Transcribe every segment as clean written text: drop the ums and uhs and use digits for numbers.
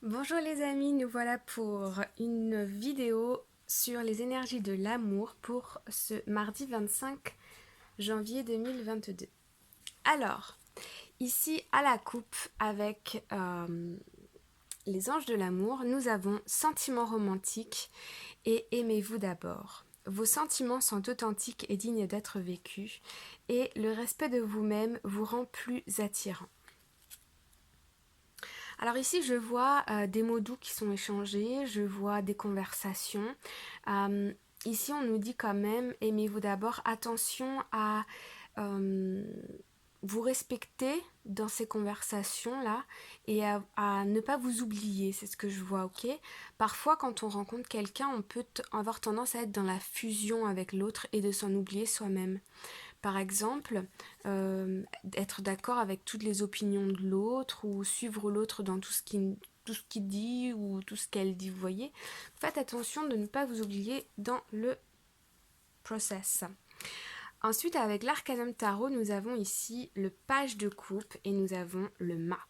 Bonjour les amis, nous voilà pour une vidéo sur les énergies de l'amour pour ce mardi 25 janvier 2022. Alors, ici à la coupe avec les anges de l'amour, nous avons sentiments romantiques et aimez-vous d'abord. Vos sentiments sont authentiques et dignes d'être vécus et le respect de vous-même vous rend plus attirant. Alors ici, je vois des mots doux qui sont échangés, je vois des conversations. Euh, Ici, on nous dit quand même, aimez-vous d'abord, attention à vous respecter dans ces conversations-là et à ne pas vous oublier, c'est ce que je vois, ok? Parfois, quand on rencontre quelqu'un, on peut avoir tendance à être dans la fusion avec l'autre et de s'en oublier soi-même. Par exemple, être d'accord avec toutes les opinions de l'autre ou suivre l'autre dans tout ce qu'il dit ou tout ce qu'elle dit, vous voyez. Faites attention de ne pas vous oublier dans le process. Ensuite, avec l'arcanum tarot, nous avons ici le page de coupe et nous avons le mât.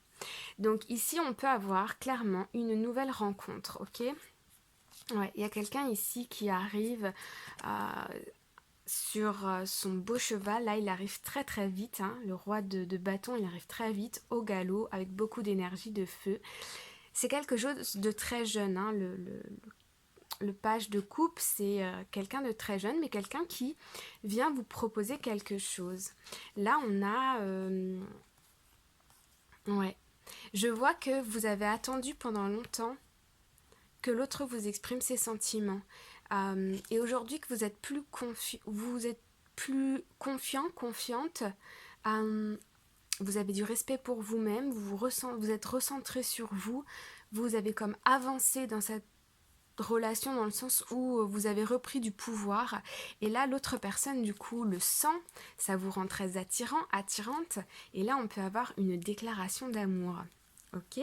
Donc ici, on peut avoir clairement une nouvelle rencontre, ok? Ouais, il y a quelqu'un ici qui arrive sur son beau cheval. Là, il arrive très très vite, hein. Le roi de bâton, il arrive très vite, au galop, avec beaucoup d'énergie, de feu. C'est quelque chose de très jeune, hein. Le page de coupe, c'est quelqu'un de très jeune, mais quelqu'un qui vient vous proposer quelque chose. Là, on a... ouais. Je vois que vous avez attendu pendant longtemps que l'autre vous exprime ses sentiments. Et aujourd'hui que vous êtes plus confiant, confiante, vous avez du respect pour vous-même, vous êtes recentré sur vous, vous avez comme avancé dans cette relation dans le sens où vous avez repris du pouvoir et là l'autre personne du coup le sent, ça vous rend très attirant, attirante et là on peut avoir une déclaration d'amour. Ok?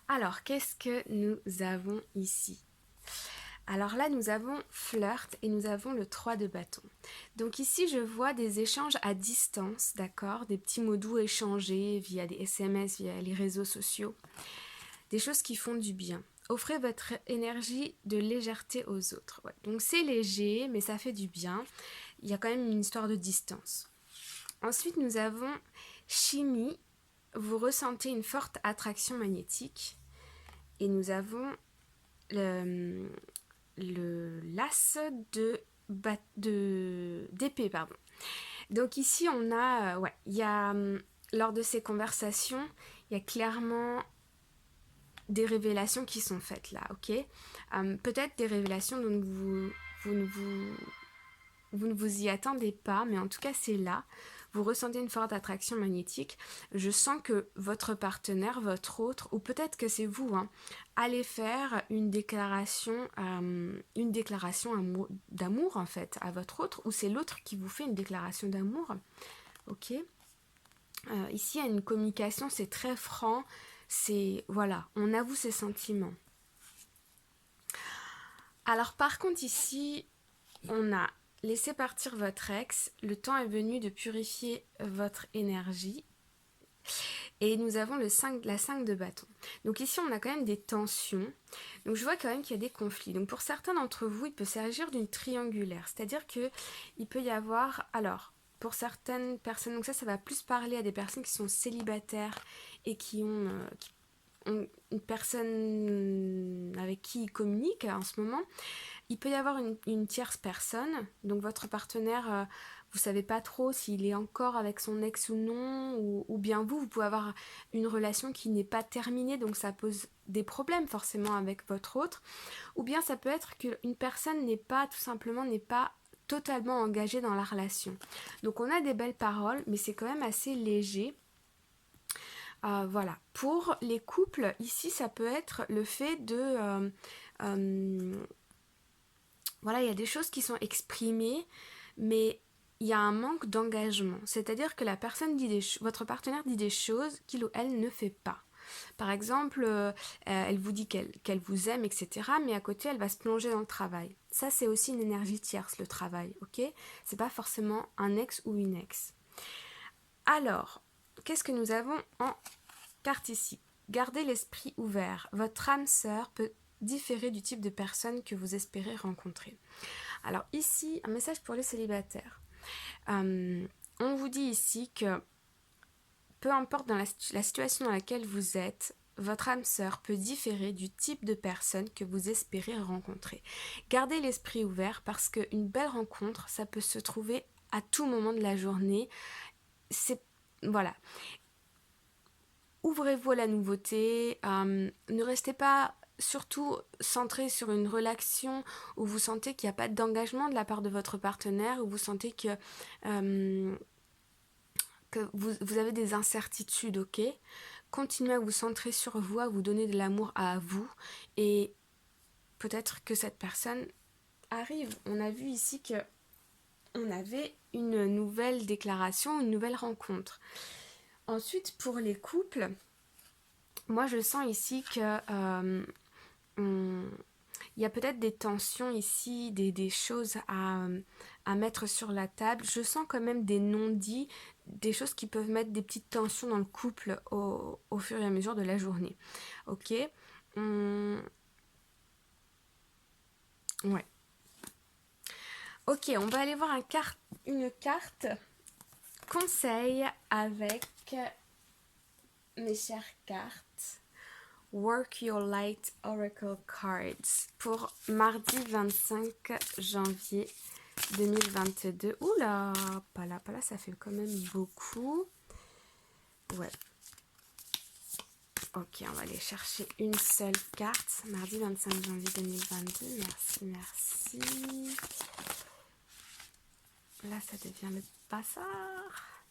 Alors qu'est-ce que nous avons ici? Alors là, nous avons flirt et nous avons le 3 de bâton. Donc ici, je vois des échanges à distance, d'accord? Des petits mots doux échangés via des SMS, via les réseaux sociaux. Des choses qui font du bien. Offrez votre énergie de légèreté aux autres. Ouais. Donc c'est léger, mais ça fait du bien. Il y a quand même une histoire de distance. Ensuite, nous avons chimie. Vous ressentez une forte attraction magnétique. Et nous avons le l'as d'épée, pardon. Donc ici on a, ouais, il y a lors de ces conversations, il y a clairement des révélations qui sont faites là, ok. Peut-être des révélations dont vous ne vous vous ne vous y attendez pas, mais en tout cas c'est là. Vous ressentez une forte attraction magnétique. Je sens que votre partenaire, votre autre, ou peut-être que c'est vous, hein, allez faire une déclaration d'amour en fait à votre autre, ou c'est l'autre qui vous fait une déclaration d'amour. Ok. Ici, il y a une communication, c'est très franc. C'est voilà, on avoue ses sentiments. Alors par contre ici, on a laissé partir votre ex, le temps est venu de purifier votre énergie. Et nous avons la 5 de bâton. Donc ici, on a quand même des tensions. Donc je vois quand même qu'il y a des conflits. Donc pour certains d'entre vous, il peut s'agir d'une triangulaire. C'est-à-dire qu'il peut y avoir... Alors, pour certaines personnes, donc ça va plus parler à des personnes qui sont célibataires et qui ont une personne avec qui ils communiquent en ce moment. Il peut y avoir une tierce personne, donc votre partenaire, vous savez pas trop s'il est encore avec son ex ou non, ou bien vous pouvez avoir une relation qui n'est pas terminée, donc ça pose des problèmes forcément avec votre autre, ou bien ça peut être qu'une personne n'est pas totalement engagée dans la relation. Donc on a des belles paroles, mais c'est quand même assez léger. Voilà. Pour les couples, ici, ça peut être le fait de... voilà, il y a des choses qui sont exprimées, mais il y a un manque d'engagement. C'est-à-dire que votre partenaire dit des choses qu'il ou elle ne fait pas. Par exemple, elle vous dit qu'elle vous aime, etc. Mais à côté, elle va se plonger dans le travail. Ça, c'est aussi une énergie tierce, le travail, ok? C'est pas forcément un ex ou une ex. Alors, qu'est-ce que nous avons en carte ici? gardez l'esprit ouvert. Votre âme sœur peut différer du type de personne que vous espérez rencontrer. Alors ici, un message pour les célibataires. On vous dit ici que peu importe dans la situation dans laquelle vous êtes, votre âme sœur peut différer du type de personne que vous espérez rencontrer. Gardez l'esprit ouvert parce qu'une belle rencontre, ça peut se trouver à tout moment de la journée. Voilà. Ouvrez-vous à la nouveauté. Ne restez pas surtout centré sur une relation où vous sentez qu'il n'y a pas d'engagement de la part de votre partenaire, où vous sentez que vous avez des incertitudes, ok? Continuez à vous centrer sur vous, à vous donner de l'amour à vous, et peut-être que cette personne arrive. On a vu ici que on avait une nouvelle déclaration, une nouvelle rencontre. Ensuite, pour les couples, moi je sens ici que il y a peut-être des tensions ici, des choses à mettre sur la table. Je sens quand même des non-dits, des choses qui peuvent mettre des petites tensions dans le couple au fur et à mesure de la journée. Ok. Ouais. Ok, on va aller voir une carte conseil avec mes chères cartes. Work Your Light Oracle Cards pour mardi 25 janvier 2022. Oula, pas là, ça fait quand même beaucoup. Ouais. Ok, on va aller chercher une seule carte. Mardi 25 janvier 2022. Merci. Là, ça devient le bazar.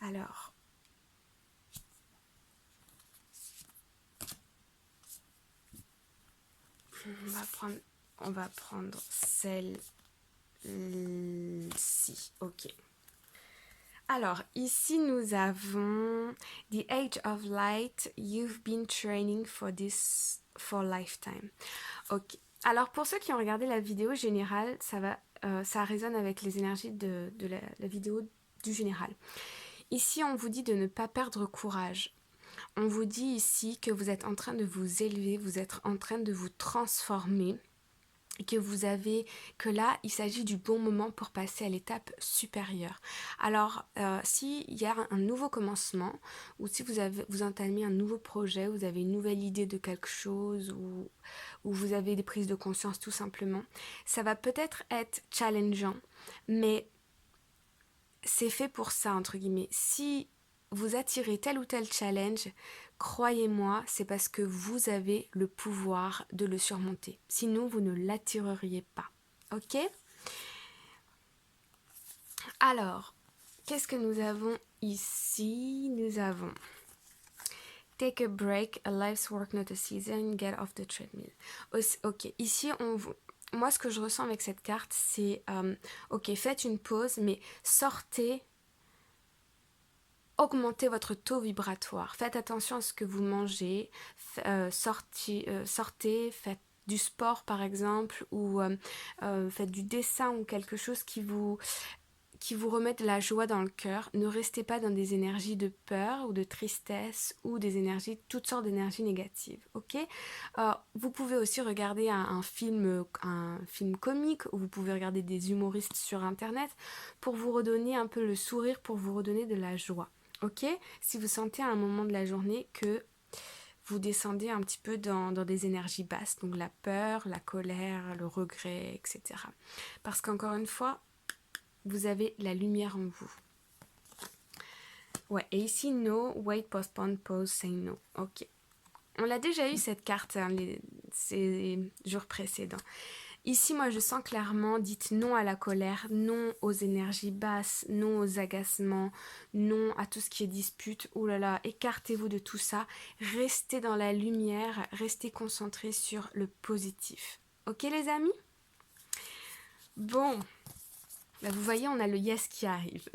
Alors. On va prendre celle-ci. Ok. Alors, ici, nous avons The Age of Light, You've been training for this for lifetime. Ok. Alors, pour ceux qui ont regardé la vidéo générale, ça résonne avec les énergies de la vidéo du général. Ici, on vous dit de ne pas perdre courage. On vous dit ici que vous êtes en train de vous élever, vous êtes en train de vous transformer, que là, il s'agit du bon moment pour passer à l'étape supérieure. Alors, s'il y a un nouveau commencement, ou si vous entamez un nouveau projet, vous avez une nouvelle idée de quelque chose, ou vous avez des prises de conscience tout simplement, ça va peut-être être challengeant, mais c'est fait pour ça, entre guillemets. Si vous attirez tel ou tel challenge, croyez-moi, c'est parce que vous avez le pouvoir de le surmonter. Sinon, vous ne l'attireriez pas. Ok? Alors, qu'est-ce que nous avons ici? Nous avons Take a break, a life's work, not a season, get off the treadmill. Ok, ici, moi, ce que je ressens avec cette carte, c'est ok, faites une pause, mais sortez. Augmentez votre taux vibratoire. Faites attention à ce que vous mangez. Sortez, faites du sport par exemple, ou faites du dessin ou quelque chose qui vous remette de la joie dans le cœur. Ne restez pas dans des énergies de peur ou de tristesse ou toutes sortes d'énergies négatives. Ok. Vous pouvez aussi regarder un film comique, ou vous pouvez regarder des humoristes sur internet pour vous redonner un peu le sourire, pour vous redonner de la joie. Ok, si vous sentez à un moment de la journée que vous descendez un petit peu dans des énergies basses, donc la peur, la colère, le regret, etc. Parce qu'encore une fois, vous avez la lumière en vous. Ouais, et ici, no, wait, postpone, pause, say no. Ok. On l'a déjà eu cette carte ces jours précédents. Ici, moi, je sens clairement, dites non à la colère, non aux énergies basses, non aux agacements, non à tout ce qui est dispute. Oh là là, écartez-vous de tout ça. Restez dans la lumière, restez concentrés sur le positif. Ok, les amis? Bon, là, vous voyez, on a le yes qui arrive.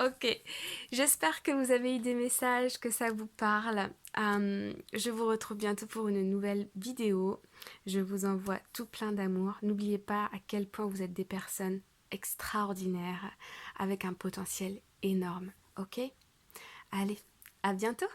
Ok, j'espère que vous avez eu des messages, que ça vous parle. Je vous retrouve bientôt pour une nouvelle vidéo. Je vous envoie tout plein d'amour. N'oubliez pas à quel point vous êtes des personnes extraordinaires avec un potentiel énorme. Ok? Allez, À bientôt!